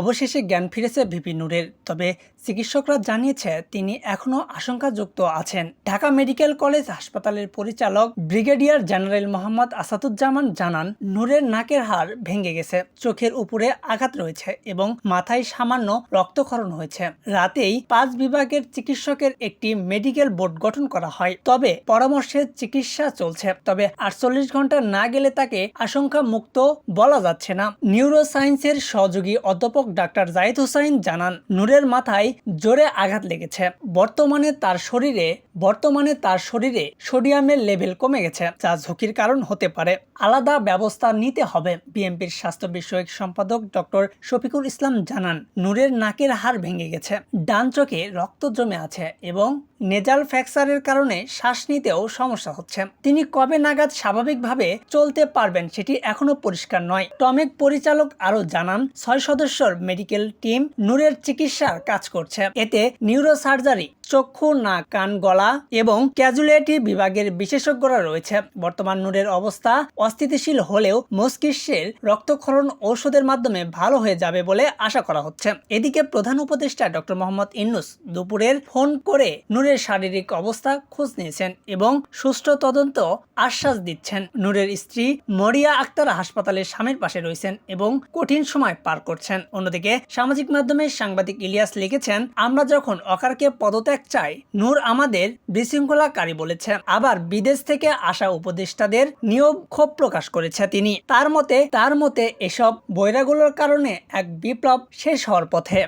অবশেষে জ্ঞান ফিরেছে ভিপি নূরের। তবে চিকিৎসকরা জানিয়েছে তিনি এখনও আশঙ্কাযুক্ত আছেন। ঢাকা মেডিকেল কলেজ হাসপাতালের পরিচালক ব্রিগেডিয়ার জেনারেল মোহাম্মদ আসাদুজ্জামান জানান, নূরের নাকের হাড় ভেঙে গেছে, চোখের উপরে আঘাত রয়েছে এবং মাথায় সামান্য রক্তক্ষরণ হয়েছে। রাতেই 5 বিভাগের চিকিৎসকের একটি মেডিকেল বোর্ড গঠন করা হয়। তবে পরামর্শের চিকিৎসা চলছে। তবে 48 ঘন্টা না গেলে তাকে আশঙ্কা মুক্ত বলা যাচ্ছে না। নিউরোসায়েন্সের সহযোগী অধ্যাপক ডাক্তার জাহিদ হোসাইন জানান, নূরের মাথায় জোরে আঘাত লেগেছে। বর্তমানে তার শরীরে সোডিয়ামের লেভেল কমে গেছে, যা ঝুঁকির কারণ হতে পারে। আলাদা ব্যবস্থা নিতে হবে। বিএনপির স্বাস্থ্য বিষয়ক সম্পাদক ডক্টর শফিকুল ইসলাম জানান, নূরের নাকের হাড় ভেঙে গেছে, ডান চোখে রক্ত জমে আছে এবং নেজাল ফ্র্যাকচারের কারণে শ্বাস নিতেও সমস্যা হচ্ছে। তিনি কবে নাগাদ স্বাভাবিকভাবে চলতে পারবেন সেটি এখনো পরিষ্কার নয়। টমেক পরিচালক আরও জানান, 6 সদস্যের মেডিকেল টিম নূরের চিকিৎসার কাজ করছে। এতে নিউরোসার্জারি, চক্ষু, নাক, কান, গলা এবং ক্যাজুয়ালিটি বিভাগের বিশেষজ্ঞরা রয়েছে। বর্তমান নূরের অবস্থা অস্থিতিশীল হলেও মস্তিষ্কের রক্তক্ষরণ ঔষধের মাধ্যমে ভালো হয়ে যাবে বলে আশা করা হচ্ছে। এদিকে প্রধান উপদেষ্টা ডক্টর মোহাম্মদ ইউনূস দুপুরের ফোন করে নূরের শারীরিক অবস্থা খোঁজ নিয়েছেন এবং সুষ্ঠু তদন্ত আশ্বাস দিচ্ছেন। নূরের স্ত্রী মরিয়া আক্তার হাসপাতালের স্বামীর পাশে রয়েছেন এবং কঠিন সময় পার করছেন। অন্যদিকে সামাজিক মাধ্যমে সাংবাদিক ইলিয়াস লিখেছেন, আমরা যখন অকারকে পদত্যাগ চাই, নূর আমাদের বিশৃঙ্খলাকারী বলেছে। আবার বিদেশ থেকে আসা উপদেষ্টাদের নিয়েও ক্ষোভ প্রকাশ করেছে তিনি। তার মতে এসব বৈরাগুলোর কারণে এক বিপ্লব শেষ হওয়ার পথে।